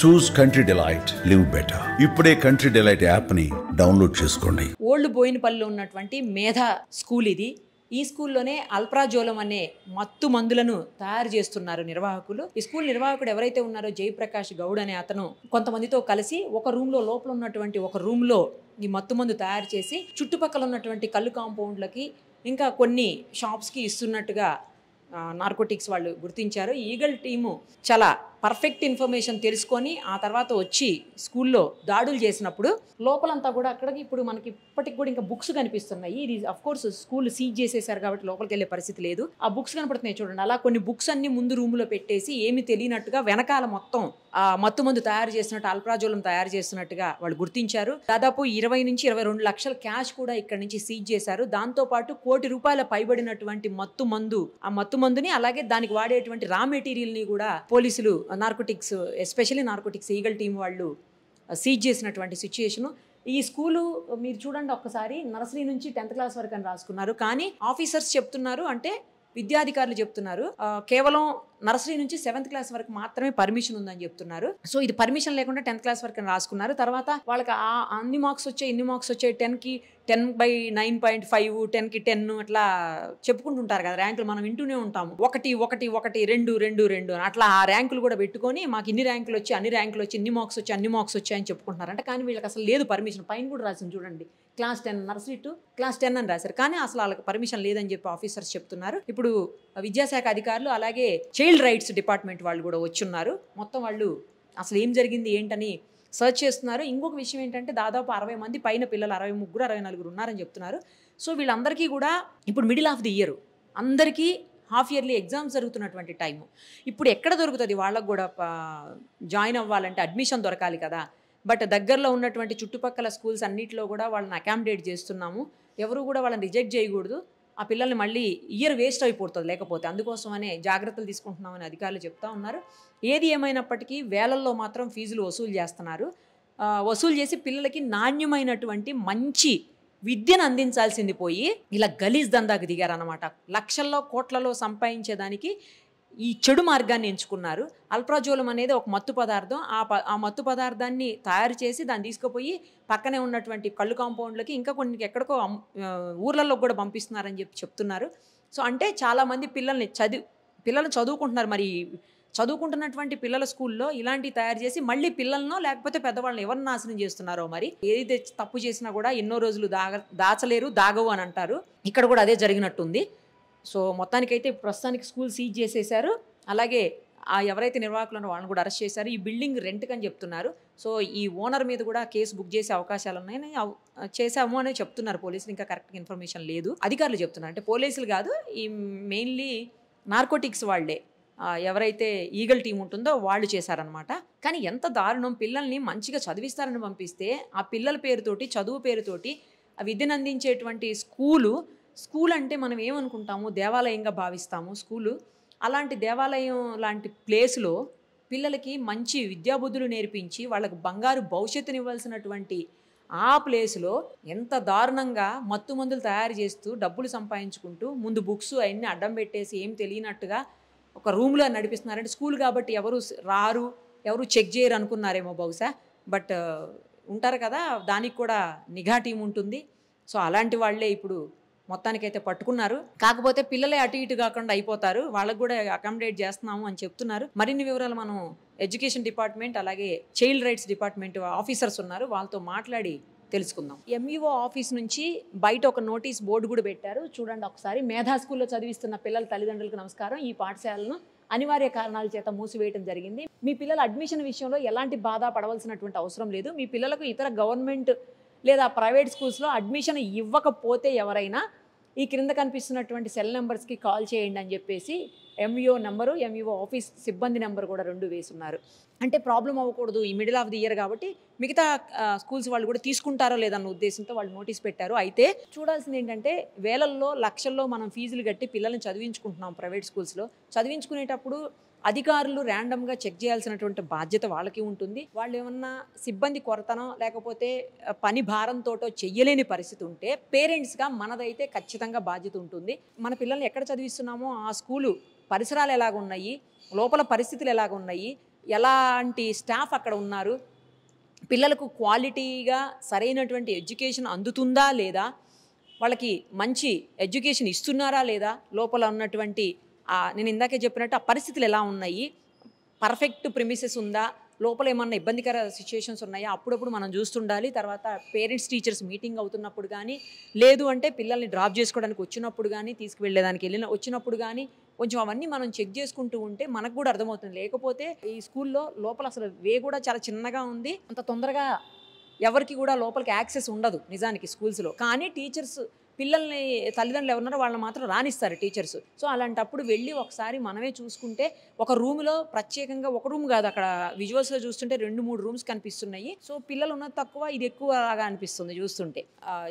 చూస్ country delight, live better. ఇప్పుడే country delight app ని download చేసుకోండి. ఓల్డ్ బోయినపల్లిలో ఉన్నటువంటి మేధా స్కూల్ ఇది. ఈ స్కూల్లోనే అల్ప్రాజోలం అనే మత్తు మందులను తయారు చేస్తున్నారు నిర్వాహకులు. ఈ స్కూల్ నిర్వాహకుడు ఎవరైతే ఉన్నారో జయప్రకాష్ గౌడ్ అనే అతను కొంతమందితో కలిసి ఒక రూమ్ లో లోపల ఉన్నటువంటి ఒక రూమ్ లో ఈ మత్తు మందు తయారు చేసి చుట్టుపక్కల ఉన్నటువంటి కళ్ళు కాంపౌండ్లకి ఇంకా కొన్ని షాప్స్కి ఇస్తున్నట్టుగా నార్కోటిక్స్ వాళ్ళు గుర్తించారు. ఈగల్ టీము చాలా పర్ఫెక్ట్ ఇన్ఫర్మేషన్ తెలుసుకొని ఆ తర్వాత వచ్చి స్కూల్లో దాడులు చేసినప్పుడు లోపలంతా కూడా అక్కడికి ఇప్పుడు మనకి ఇప్పటికి కూడా ఇంకా బుక్స్ కనిపిస్తున్నాయి. ఇది అఫ్ కోర్స్ స్కూల్ సీజ్ చేసేసారు కాబట్టి లోపలికి వెళ్ళే పరిస్థితి లేదు. ఆ బుక్స్ కనపడుతున్నాయి చూడండి. అలా కొన్ని బుక్స్ అన్ని ముందు రూమ్లో పెట్టేసి ఏమి తెలియనట్టుగా వెనకాల మొత్తం ఆ మత్తు మందు తయారు చేసినట్టు అల్ప్రాజోలం తయారు చేస్తున్నట్టుగా వాళ్ళు గుర్తించారు. దాదాపు 20 నుంచి 22 లక్షల క్యాష్ కూడా ఇక్కడ నుంచి సీజ్ చేశారు. దాంతో పాటు ₹1 కోటి పైబడినటువంటి మత్తు మందు, ఆ మత్తు మందుని అలాగే దానికి వాడేటువంటి రా మెటీరియల్ ని కూడా పోలీసులు narcotics especially narcotics eagle team వాళ్ళు సీజ్ చేసినటువంటి సిచ్యుయేషన్. ఈ స్కూలు మీరు చూడండి ఒక్కసారి, నర్సరీ నుంచి 10th క్లాస్ వరకు అని రాసుకున్నారు. కానీ ఆఫీసర్స్ చెప్తున్నారు, అంటే విద్యాధికారులు చెప్తున్నారు కేవలం నర్సరీ నుంచి 7th క్లాస్ వరకు మాత్రమే పర్మిషన్ ఉందని చెప్తున్నారు. సో ఇది పర్మిషన్ లేకుండా 10th క్లాస్ వరకు అని రాసుకున్నారు. తర్వాత వాళ్ళకి అన్ని మార్క్స్ వచ్చాయి, ఇన్ని మార్క్స్ వచ్చాయి, 10కి 10/9.5, 10కి 10 అట్లా చెప్పుకుంటుంటారు కదా ర్యాంకులు, మనం వింటూనే ఉంటాము. 1 1 1 2 2 2 అని అట్లా ఆ ర్యాంకులు కూడా పెట్టుకొని మాకు ఇన్ని ర్యాంకులు వచ్చి అన్ని ర్యాంకులు వచ్చి ఇన్ని మార్క్స్ వచ్చి అన్ని మార్క్స్ వచ్చాయని చెప్పుకుంటున్నారంట. కానీ వీళ్ళకి అసలు లేదు పర్మిషన్. పైన కూడా రాసింది చూడండి, క్లాస్ 10 నర్సరీ టు క్లాస్ 10 అని రాశారు. కానీ అసలు వాళ్ళకి పర్మిషన్ లేదని చెప్పి ఆఫీసర్స్ చెప్తున్నారు. ఇప్పుడు విద్యాశాఖ అధికారులు అలాగే చైల్డ్ రైట్స్ డిపార్ట్మెంట్ వాళ్ళు కూడా వచ్చున్నారు. మొత్తం వాళ్ళు అసలు ఏం జరిగింది ఏంటని సర్చ్ చేస్తున్నారు. ఇంకొక విషయం ఏంటంటే దాదాపు 60 మంది పైన పిల్లలు, 63 64 ఉన్నారని చెప్తున్నారు. సో వీళ్ళందరికీ కూడా ఇప్పుడు మిడిల్ ఆఫ్ ది ఇయర్, అందరికీ హాఫ్ ఇయర్లీ ఎగ్జామ్స్ జరుగుతున్నటువంటి టైము. ఇప్పుడు ఎక్కడ దొరుకుతుంది వాళ్ళకు కూడా జాయిన్ అవ్వాలంటే అడ్మిషన్ దొరకాలి కదా. బట్ దగ్గరలో ఉన్నటువంటి చుట్టుపక్కల స్కూల్స్ అన్నింటిలో కూడా వాళ్ళని అకామిడేట్ చేస్తున్నాము. ఎవరు కూడా వాళ్ళని రిజెక్ట్ చేయకూడదు. ఆ పిల్లల్ని మళ్ళీ ఇయర్ వేస్ట్ అయిపోతుంది లేకపోతే, అందుకోసమనే జాగ్రత్తలు తీసుకుంటున్నామని అధికారులు చెప్తా ఉన్నారు. ఏది ఏమైనప్పటికీ వేలల్లో మాత్రం ఫీజులు వసూలు చేస్తున్నారు. వసూలు చేసి పిల్లలకి నాణ్యమైనటువంటి మంచి విద్యను అందించాల్సింది పోయి ఇలా గలీజ్ దందాకు దిగారన్నమాట. లక్షల్లో కోట్లలో సంపాదించేదానికి ఈ చెడు మార్గాన్ని ఎంచుకున్నారు. అల్ప్రాజోలం అనేది ఒక మత్తు పదార్థం. ఆ మత్తు పదార్థాన్ని తయారు చేసి దాన్ని తీసుకుపోయి పక్కనే ఉన్నటువంటి కళ్ళు కాంపౌండ్లకి ఇంకా కొన్ని ఎక్కడికో ఊర్లలో కూడా పంపిస్తున్నారని చెప్తున్నారు. సో అంటే చాలామంది పిల్లల్ని చదువుకుంటున్నారు. మరి చదువుకుంటున్నటువంటి పిల్లల స్కూల్లో ఇలాంటివి తయారు చేసి మళ్ళీ పిల్లలనో లేకపోతే పెద్దవాళ్ళని ఎవరిని నాశనం చేస్తున్నారో, మరి ఏదైతే తప్పు చేసినా కూడా ఎన్నో రోజులు దాచలేరు, దాగవు అని అంటారు. ఇక్కడ కూడా అదే జరిగినట్టుంది. సో మొత్తానికైతే ప్రస్తుతానికి స్కూల్ సీజ్ చేసేశారు. అలాగే ఎవరైతే నిర్వాహకులను వాళ్ళని కూడా అరెస్ట్ చేశారు. ఈ బిల్డింగ్ రెంట్కి అని చెప్తున్నారు. సో ఈ ఓనర్ మీద కూడా కేసు బుక్ చేసే అవకాశాలు ఉన్నాయని చేసాము అని చెప్తున్నారు పోలీసులు. ఇంకా కరెక్ట్గా ఇన్ఫర్మేషన్ లేదు, అధికారులు చెప్తున్నారు. అంటే పోలీసులు కాదు, ఈ మెయిన్లీ నార్కోటిక్స్ వాళ్ళే, ఎవరైతే ఈగల్ టీం ఉంటుందో వాళ్ళు చేశారనమాట. కానీ ఎంత దారుణం, పిల్లల్ని మంచిగా చదివిస్తారని పంపిస్తే ఆ పిల్లల పేరుతోటి, చదువు పేరుతోటి ఆ విద్యను అందించేటువంటి స్కూల్ అంటే మనం ఏమనుకుంటాము, దేవాలయంగా భావిస్తాము స్కూలు. అలాంటి దేవాలయం లాంటి ప్లేస్లో పిల్లలకి మంచి విద్యాబుద్ధులు నేర్పించి వాళ్ళకు బంగారు భవిష్యత్తునివ్వాల్సినటువంటి ఆ ప్లేస్లో ఎంత దారుణంగా మత్తు మందులు తయారు చేస్తూ డబ్బులు సంపాదించుకుంటూ ముందు బుక్స్ అవన్నీ అడ్డం పెట్టేసి ఏం తెలియనట్టుగా ఒక రూమ్లో నడిపిస్తున్నారంటే స్కూల్ కాబట్టి ఎవరు రారు, ఎవరు చెక్ చేయరు అనుకున్నారేమో బహుశా. బట్ ఉంటారు కదా, దానికి కూడా నిఘా టీం ఉంటుంది. సో అలాంటి వాళ్ళే ఇప్పుడు మొత్తానికైతే పట్టుకున్నారు. కాకపోతే పిల్లలే అటు ఇటు కాకుండా అయిపోతారు, వాళ్ళకు కూడా అకామిడేట్ చేస్తున్నాము అని చెప్తున్నారు. మరిన్ని వివరాలు మనం ఎడ్యుకేషన్ డిపార్ట్మెంట్ అలాగే చైల్డ్ రైట్స్ డిపార్ట్మెంట్ ఆఫీసర్స్ ఉన్నారు, వాళ్ళతో మాట్లాడి తెలుసుకుందాం. ఎంఈఓ ఆఫీస్ నుంచి బయట ఒక నోటీస్ బోర్డు కూడా పెట్టారు, చూడండి ఒకసారి. మేధా స్కూల్లో చదివిస్తున్న పిల్లల తల్లిదండ్రులకు నమస్కారం. ఈ పాఠశాలను అనివార్య కారణాల చేత మూసివేయడం జరిగింది. మీ పిల్లల అడ్మిషన్ విషయంలో ఎలాంటి బాధ పడవలసినటువంటి అవసరం లేదు. మీ పిల్లలకు ఇతర గవర్నమెంట్ లేదా ప్రైవేట్ స్కూల్స్లో అడ్మిషన్ ఇవ్వకపోతే ఎవరైనా ఈ క్రింద కనిపిస్తున్నటువంటి సెల్ నెంబర్స్కి కాల్ చేయండి అని చెప్పేసి ఎంఈఓ నెంబరు, ఎంఈఓ ఆఫీస్ సిబ్బంది నెంబర్ కూడా 2 వేసున్నారు. అంటే ప్రాబ్లం అవ్వకూడదు, ఈ మిడిల్ ఆఫ్ ది ఇయర్ కాబట్టి మిగతా స్కూల్స్ వాళ్ళు కూడా తీసుకుంటారో లేదన్న ఉద్దేశంతో వాళ్ళు నోటీస్ పెట్టారు. అయితే చూడాల్సింది ఏంటంటే వేలల్లో లక్షల్లో మనం ఫీజులు కట్టి పిల్లల్ని చదివించుకుంటున్నాం ప్రైవేట్ స్కూల్స్లో. చదివించుకునేటప్పుడు అధికారులు ర్యాండమ్గా చెక్ చేయాల్సినటువంటి బాధ్యత వాళ్ళకి ఉంటుంది. వాళ్ళు ఏమన్నా సిబ్బంది కొరతనో లేకపోతే పని భారంతోటో చెయ్యలేని పరిస్థితి ఉంటే పేరెంట్స్గా మనదైతే ఖచ్చితంగా బాధ్యత ఉంటుంది. మన పిల్లల్ని ఎక్కడ చదివిస్తున్నామో ఆ స్కూలు పరిసరాలు ఎలాగున్నాయి, లోపల పరిస్థితులు ఎలాగున్నాయి, ఎలాంటి స్టాఫ్ అక్కడ ఉన్నారు, పిల్లలకు క్వాలిటీగా సరైనటువంటి ఎడ్యుకేషన్ అందుతుందా లేదా, వాళ్ళకి మంచి ఎడ్యుకేషన్ ఇస్తున్నారా లేదా, లోపల ఉన్నటువంటి నేను ఇందాకే చెప్పినట్టు ఆ పరిస్థితులు ఎలా ఉన్నాయి, పర్ఫెక్ట్ ప్రిమిసెస్ ఉందా, లోపల ఏమన్నా ఇబ్బందికర సిచ్యుయేషన్స్ ఉన్నాయా, అప్పుడప్పుడు మనం చూస్తుండాలి. తర్వాత పేరెంట్స్ టీచర్స్ మీటింగ్ అవుతున్నప్పుడు కానీ, లేదు అంటే పిల్లల్ని డ్రాప్ చేసుకోవడానికి వచ్చినప్పుడు కానీ, తీసుకువెళ్ళేదానికి వచ్చినప్పుడు కానీ కొంచెం అవన్నీ మనం చెక్ చేసుకుంటూ ఉంటే మనకు కూడా అర్థమవుతుంది. లేకపోతే ఈ స్కూల్లో లోపల అసలు వే కూడా చాలా చిన్నగా ఉంది, అంత తొందరగా ఎవరికి కూడా లోపలికి యాక్సెస్ ఉండదు నిజానికి స్కూల్స్లో. కానీ టీచర్స్ పిల్లల్ని తల్లిదండ్రులు ఎవరున్నారో వాళ్ళని మాత్రం రానిస్తారు టీచర్స్. సో అలాంటప్పుడు వెళ్ళి ఒకసారి మనమే చూసుకుంటే, ఒక రూమ్లో ప్రత్యేకంగా ఒక రూమ్ కాదు, అక్కడ విజువల్స్లో చూస్తుంటే 2-3 రూమ్స్ కనిపిస్తున్నాయి. సో పిల్లలు ఉన్నది తక్కువ, ఇది ఎక్కువ లాగా అనిపిస్తుంది చూస్తుంటే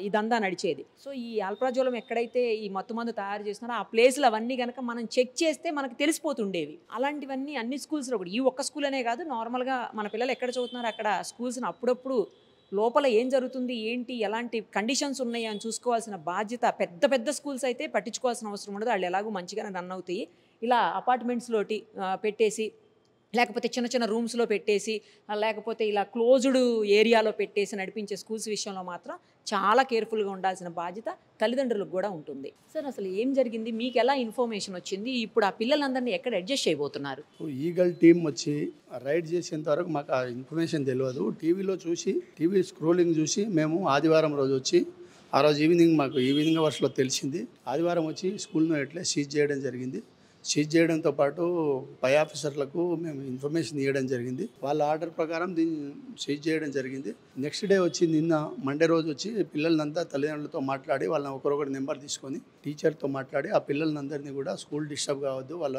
ఇదంతా నడిచేది. సో ఈ ఆల్ప్రాజోలం ఎక్కడైతే ఈ మత్తుమందు తయారు చేస్తున్నారో ఆ ప్లేస్లు అవన్నీ కనుక మనం చెక్ చేస్తే మనకు తెలిసిపోతుండేవి. అలాంటివన్నీ అన్ని స్కూల్స్లో కూడా, ఈ ఒక్క స్కూల్ అనే కాదు, నార్మల్గా మన పిల్లలు ఎక్కడ చదువుతున్నారో అక్కడ స్కూల్స్ని అప్పుడప్పుడు లోపల ఏం జరుగుతుంది, ఏంటి, ఎలాంటి కండిషన్స్ ఉన్నాయి అని చూసుకోవాల్సిన బాధ్యత, పెద్ద పెద్ద స్కూల్స్ అయితే పట్టించుకోవాల్సిన అవసరం ఉండదు, వాళ్ళు ఎలాగో మంచిగానే రన్ అవుతాయి. ఇలా అపార్ట్మెంట్స్లోటి పెట్టేసి, లేకపోతే చిన్న చిన్న రూమ్స్లో పెట్టేసి, లేకపోతే ఇలా క్లోజ్డ్ ఏరియాలో పెట్టేసి నడిపించే స్కూల్స్ విషయంలో మాత్రం చాలా కేర్ఫుల్గా ఉండాల్సిన బాధ్యత తల్లిదండ్రులకు కూడా ఉంటుంది. సార్ అసలు ఏం జరిగింది, మీకు ఎలా ఇన్ఫర్మేషన్ వచ్చింది, ఇప్పుడు ఆ పిల్లలందరినీ ఎక్కడ అడ్జస్ట్ చేయబోతున్నారు? ఈగల్ టీం వచ్చి రైడ్ చేసేంత వరకు మాకు ఆ ఇన్ఫర్మేషన్ తెలియదు. టీవీ స్క్రోలింగ్ చూసి మేము ఆదివారం రోజు వచ్చి, ఆ రోజు ఈవినింగ్ అవర్స్లో తెలిసింది. ఆదివారం వచ్చి స్కూల్ను ఎట్లా సీజ్ చేయడం జరిగింది. సీజ్ చేయడంతో పాటు పై ఆఫీసర్లకు మేము ఇన్ఫర్మేషన్ ఇవ్వడం జరిగింది. వాళ్ళ ఆర్డర్ ప్రకారం దీన్ని సీజ్ చేయడం జరిగింది. నెక్స్ట్ డే వచ్చి నిన్న మండే రోజు వచ్చి పిల్లలంతా తల్లిదండ్రులతో మాట్లాడి, వాళ్ళని ఒకరొకరి నెంబర్ తీసుకొని టీచర్తో మాట్లాడి ఆ పిల్లలందరినీ కూడా స్కూల్ డిస్టర్బ్ కావద్దు, వాళ్ళ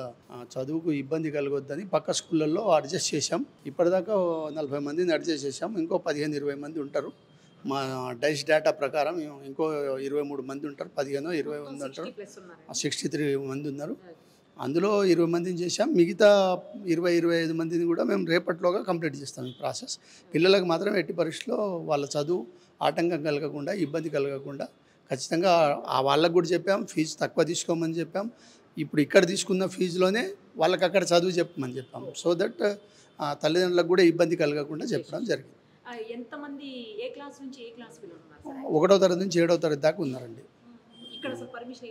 చదువుకు ఇబ్బంది కలగొద్దని పక్క స్కూళ్ళల్లో అడ్జస్ట్ చేశాం. ఇప్పటిదాకా 40 మందిని అడ్జస్ట్ చేశాం. ఇంకో 15-20 మంది ఉంటారు. మా డైస్ డేటా ప్రకారం ఇంకో 23 మంది ఉంటారు, 15-20 మంది ఉంటారు, 63 మంది ఉన్నారు. అందులో 20 మందిని చేశాం. మిగతా 20-25 మందిని కూడా మేము రేపటిలోగా కంప్లీట్ చేస్తాం ఈ ప్రాసెస్. పిల్లలకు మాత్రం ఎట్టి పరిస్థితుల్లో వాళ్ళ చదువు ఆటంకం కలగకుండా, ఇబ్బంది కలగకుండా ఖచ్చితంగా వాళ్ళకు కూడా చెప్పాం. ఫీజు తక్కువ తీసుకోమని చెప్పాం. ఇప్పుడు ఇక్కడ తీసుకున్న ఫీజులోనే వాళ్ళకి అక్కడ చదువు చెప్పమని చెప్పాం. సో దట్ తల్లిదండ్రులకు కూడా ఇబ్బంది కలగకుండా చెప్పడం జరిగింది. ఎంతమంది ఏ క్లాస్ నుంచి ఏ క్లాస్ పిల్లలు ఉన్నారు? 1వ తరగతి నుంచి 7వ తరగతి దాకా ఉన్నారండి. ఇక్కడ అసలు పర్మిషన్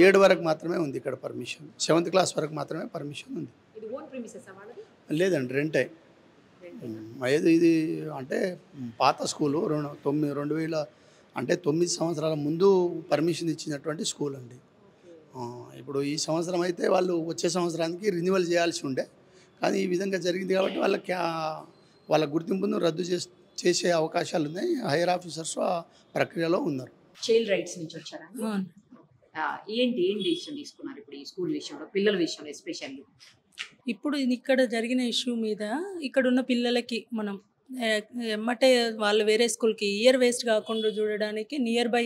7 వరకు మాత్రమే ఉంది ఇక్కడ పర్మిషన్. 7th క్లాస్ వరకు మాత్రమే పర్మిషన్ ఉంది. ఇది ఓన్ ప్రిమిసెస్ వాళ్ళది? లేదండి, రెంటే. ఇది అంటే పాత స్కూలు 2000 అంటే 9 సంవత్సరాల ముందు పర్మిషన్ ఇచ్చినటువంటి స్కూల్ అండి. ఇప్పుడు ఈ సంవత్సరం అయితే వాళ్ళు వచ్చే సంవత్సరానికి రెన్యువల్ చేయాల్సి ఉండే, కానీ ఈ విధంగా జరిగింది కాబట్టి వాళ్ళ గుర్తింపును రద్దు చేసే అవకాశాలు ఉన్నాయి. హైయర్ ఆఫీసర్స్ ఆ ప్రక్రియలో ఉన్నారు. చైల్డ్ రైట్స్ నుంచి వచ్చారా? ఏం డిసిషన్ తీసుకున్నారు ఇప్పుడు ఈ స్కూల్ విషయంలో, పిల్లల విషయంలో ఎస్పెషల్లీ? ఇప్పుడు ఇక్కడ జరిగిన ఇష్యూ మీద ఇక్కడ ఉన్న పిల్లలకి మనం ఎమ్మటే వాళ్ళు వేరే స్కూల్కి ఇయర్ వేస్ట్ కాకుండా చూడడానికి నియర్ బై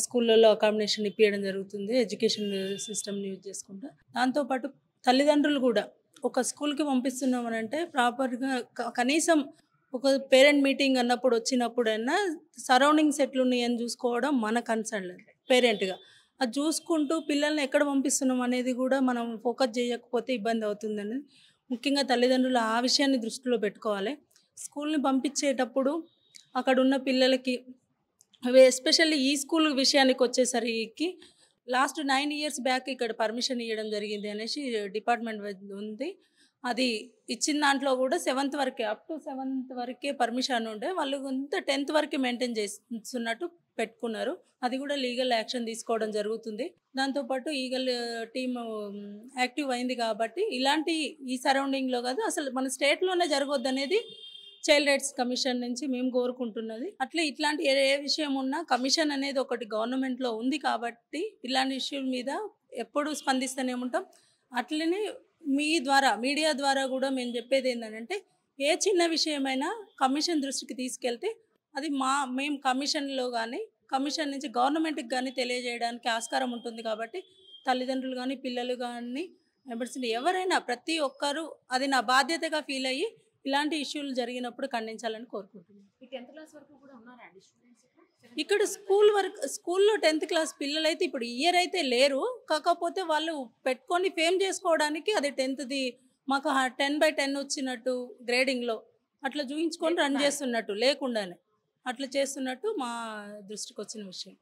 స్కూళ్ళల్లో అకామిడేషన్ ఇప్పించడం జరుగుతుంది, ఎడ్యుకేషన్ సిస్టమ్ని యూజ్ చేసుకుంటా. దాంతోపాటు తల్లిదండ్రులు కూడా ఒక స్కూల్కి పంపిస్తున్నామని అంటే ప్రాపర్గా కనీసం ఒక పేరెంట్ మీటింగ్ అన్నప్పుడు వచ్చినప్పుడైనా సరౌండింగ్స్ ఎట్లున్నాయి అని చూసుకోవడం మన కన్సర్న్ పేరెంట్గా. అది చూసుకుంటూ పిల్లల్ని ఎక్కడ పంపిస్తున్నాం అనేది కూడా మనం ఫోకస్ చేయకపోతే ఇబ్బంది అవుతుందని ముఖ్యంగా తల్లిదండ్రులు ఆ విషయాన్ని దృష్టిలో పెట్టుకోవాలి. స్కూల్ని పంపించేటప్పుడు అక్కడ ఉన్న పిల్లలకి ఎస్పెషల్లీ ఈ స్కూల్ విషయానికి వచ్చేసరికి లాస్ట్ 9 years బ్యాక్ ఇక్కడ పర్మిషన్ ఇవ్వడం జరిగింది అనేసి డిపార్ట్మెంట్ ఉంది. అది ఇచ్చిన దాంట్లో కూడా 7th వరకే, అప్ టు 7th వరకే పర్మిషన్ ఉండే, వాళ్ళు కొంత 10th వరకే మెయింటైన్ చేస్తున్నట్టు పెట్టుకున్నారు. అది కూడా లీగల్ యాక్షన్ తీసుకోవడం జరుగుతుంది. దాంతోపాటు ఈగల్ టీమ్ యాక్టివ్ అయింది కాబట్టి ఇలాంటి ఈ సరౌండింగ్లో కాదు అసలు మన స్టేట్లోనే జరగొద్దు అనేది చైల్డ్ రైట్స్ కమిషన్ నుంచి మేము కోరుకుంటున్నది. అట్లే ఇట్లాంటి ఏ విషయం ఉన్నా కమిషన్ అనేది ఒకటి గవర్నమెంట్లో ఉంది కాబట్టి ఇలాంటి ఇష్యూల మీద ఎప్పుడూ స్పందిస్తూనే ఉంటాం. అట్లనే మీ ద్వారా మీడియా ద్వారా కూడా మేము చెప్పేది ఏంటంటే ఏ చిన్న విషయమైనా కమిషన్ దృష్టికి తీసుకెళ్తే అది మేము కమిషన్లో కానీ కమిషన్ నుంచి గవర్నమెంట్కి కానీ తెలియజేయడానికి ఆస్కారం ఉంటుంది. కాబట్టి తల్లిదండ్రులు కానీ పిల్లలు కానీ ఎవరైనా ప్రతి ఒక్కరూ అది నా బాధ్యతగా ఫీల్ అయ్యి ఇలాంటి ఇష్యూలు జరిగినప్పుడు ఖండించాలని కోరుకుంటున్నాను. ఇక్కడ స్కూల్లో 10th క్లాస్ పిల్లలు అయితే ఇప్పుడు ఇయర్ అయితే లేరు, కాకపోతే వాళ్ళు పెట్టుకొని ఫేమ్ చేసుకోవడానికి అది 10th మాకు 10/10 వచ్చినట్టు గ్రేడింగ్లో అట్లా చూయించుకొని రన్ చేస్తున్నట్టు లేకుండానే అట్లా చేస్తున్నట్టు మా దృష్టికి వచ్చిన విషయం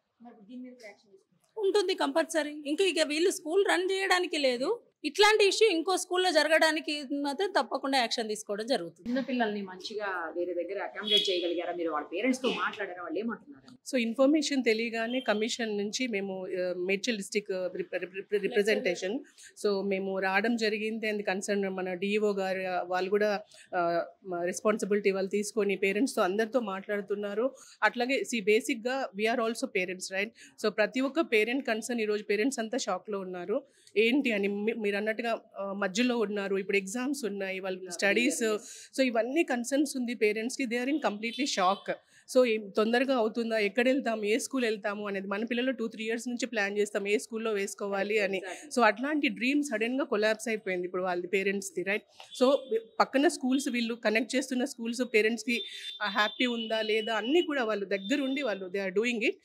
ఉంటుంది కంపల్సరీ. ఇక వీళ్ళు స్కూల్ రన్ చేయడానికి లేదు, ఇట్లాంటి ఇష్యూ ఇంకో స్కూల్లో జరగడానికి మాత్రం తప్పకుండా యాక్షన్ తీసుకోవడం జరుగుతుంది. చిన్న పిల్లల్ని మంచిగా వేరే దగ్గర అకామిడేట్ చేయగలిగారా మీరు? వాళ్ళ పేరెంట్స్ తో మాట్లాడారా? వాళ్ళు ఏమంటున్నారు? సో ఇన్ఫర్మేషన్ తెలియగానే కమిషన్ నుంచి మేము మేడ్చల్ డిస్టిక్ రిప్రజెంటేషన్ సో మేము రావడం జరిగింది. అండ్ కన్సర్న్ మన డిఈఓ గారు వాళ్ళు కూడా రెస్పాన్సిబిలిటీ వాళ్ళు తీసుకొని పేరెంట్స్తో అందరితో మాట్లాడుతున్నారు. అట్లాగే బేసిక్గా we are also parents right. So ప్రతి ఒక్క పేరెంట్ కన్సర్న్ ఈరోజు పేరెంట్స్ అంతా షాక్లో ఉన్నారు. ఏంటి అని మీరు అన్నట్టుగా మధ్యలో ఉన్నారు, ఇప్పుడు ఎగ్జామ్స్ ఉన్నాయి, వాళ్ళ స్టడీస్, సో ఇవన్నీ కన్సర్న్స్ ఉంది పేరెంట్స్కి. They are in completely shock. So తొందరగా అవుతుందా, ఎక్కడ వెళ్తాము, ఏ స్కూల్ వెళ్తాము అనేది మన పిల్లలు 2-3 years నుంచి ప్లాన్ చేస్తాం ఏ స్కూల్లో వేసుకోవాలి అని. సో అట్లాంటి డ్రీమ్ సడన్గా కొలాప్స్ అయిపోయింది ఇప్పుడు వాళ్ళ పేరెంట్స్ది రైట్. సో పక్కన స్కూల్స్ వీళ్ళు కనెక్ట్ చేస్తున్న స్కూల్స్ పేరెంట్స్కి హ్యాపీ ఉందా లేదా అన్నీ కూడా వాళ్ళు దగ్గరుండి వాళ్ళు they are doing it.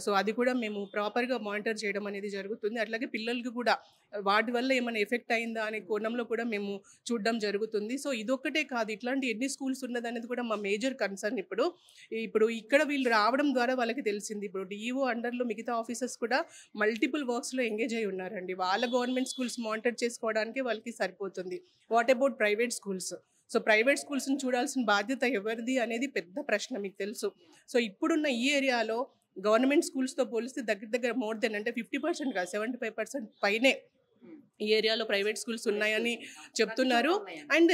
So అది కూడా మేము ప్రాపర్గా మానిటర్ చేయడం అనేది జరుగుతుంది. అట్లాగే పిల్లలకి కూడా వాటి వల్ల ఏమైనా ఎఫెక్ట్ అయిందా అనే కోణంలో కూడా మేము చూడడం జరుగుతుంది. సో ఇదొక్కటే కాదు, ఇట్లాంటి ఎన్ని స్కూల్స్ ఉన్నది అనేది కూడా మా మేజర్ కన్సర్న్. ఇప్పుడు ఇక్కడ వీళ్ళు రావడం ద్వారా వాళ్ళకి తెలిసింది. ఇప్పుడు డిఈఓ అండర్లో మిగతా ఆఫీసర్స్ కూడా మల్టిపుల్ వర్క్స్లో ఎంగేజ్ అయి ఉన్నారండి. వాళ్ళ గవర్నమెంట్ స్కూల్స్ మానిటర్ చేసుకోవడానికి వాళ్ళకి సరిపోతుంది. What about private schools? So private స్కూల్స్ని చూడాల్సిన బాధ్యత ఎవరిది అనేది పెద్ద ప్రశ్న, మీకు తెలుసు. సో ఇప్పుడున్న ఈ ఏరియాలో గవర్నమెంట్ స్కూల్స్తో పోలిస్తే దగ్గర మోర్ దెన్ అంటే 50% కాదు 75% పైనే ఈ ఏరియాలో ప్రైవేట్ స్కూల్స్ ఉన్నాయని చెప్తున్నారు. అండ్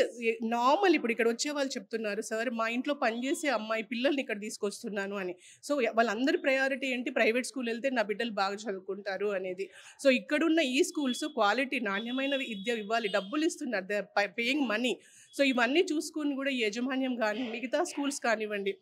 నార్మల్ ఇప్పుడు ఇక్కడ వచ్చే వాళ్ళు చెప్తున్నారు, సార్ మా ఇంట్లో పనిచేసే అమ్మాయి పిల్లల్ని ఇక్కడ తీసుకొస్తున్నాను అని. సో వాళ్ళందరి ప్రయారిటీ ఏంటి, ప్రైవేట్ స్కూల్ వెళ్తే నా బిడ్డలు బాగా చదువుకుంటారు అనేది. సో ఇక్కడున్న ఈ స్కూల్స్ క్వాలిటీ నాణ్యమైన విద్య ఇవ్వాలి, డబ్బులు ఇస్తున్నారు, they are paying money. So ఇవన్నీ చూసుకుని కూడా ఈ యాజమాన్యం కానీ మిగతా స్కూల్స్ కానివ్వండి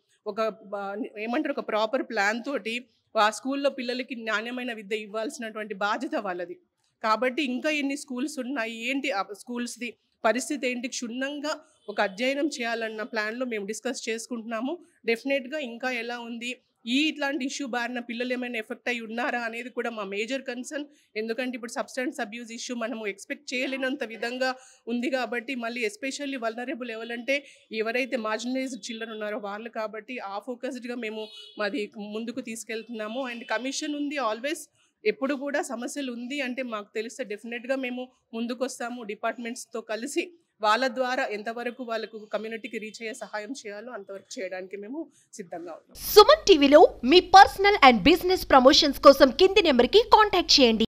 ఒక ప్రాపర్ ప్లాన్ తోటి ఆ స్కూల్లో పిల్లలకి నాణ్యమైన విద్య ఇవ్వాల్సినటువంటి బాధ్యత వాళ్ళది. కాబట్టి ఇంకా ఎన్ని స్కూల్స్ ఉన్నాయి, ఏంటి ఆ స్కూల్స్ది పరిస్థితి ఏంటి, క్షుణ్ణంగా ఒక అధ్యయనం చేయాలన్న ప్లాన్లో మేము డిస్కస్ చేసుకుంటున్నాము. డెఫినెట్గా ఇంకా ఎలా ఉంది, ఇట్లాంటి ఇష్యూ బారిన పిల్లలు ఏమైనా ఎఫెక్ట్ అయి ఉన్నారా అనేది కూడా మా మేజర్ కన్సర్న్. ఎందుకంటే ఇప్పుడు సబ్స్టెన్స్ అబ్యూస్ ఇష్యూ మనము ఎక్స్పెక్ట్ చేయలేనంత విధంగా ఉంది కాబట్టి, మళ్ళీ ఎస్పెషల్లీ వల్నరబుల్ ఎవరంటే ఎవరైతే మార్జినలైజ్డ్ చిల్డ్రన్ ఉన్నారో వాళ్ళు. కాబట్టి ఆ ఫోకస్డ్గా మేము మాది ముందుకు తీసుకెళ్తున్నాము. అండ్ కమిషన్ ఉంది ఆల్వేస్, ఎప్పుడు కూడా సమస్యలు ఉంది అంటే మాకు తెలిస్తే డెఫినెట్గా మేము ముందుకు వస్తాము. డిపార్ట్మెంట్స్తో కలిసి వాళ్ళ ద్వారా ఎంతవరకు వాళ్ళకు కమ్యూనిటీకి రీచ్ అయ్యే సహాయం చేయాలో అంతవరకు చేయడానికి మేము సిద్ధంగా ఉన్నాం. సుమన్ టీవీలో మీ పర్సనల్ అండ్ బిజినెస్ ప్రమోషన్స్ కోసం కింది నెంబర్కి కాంటాక్ట్ చేయండి.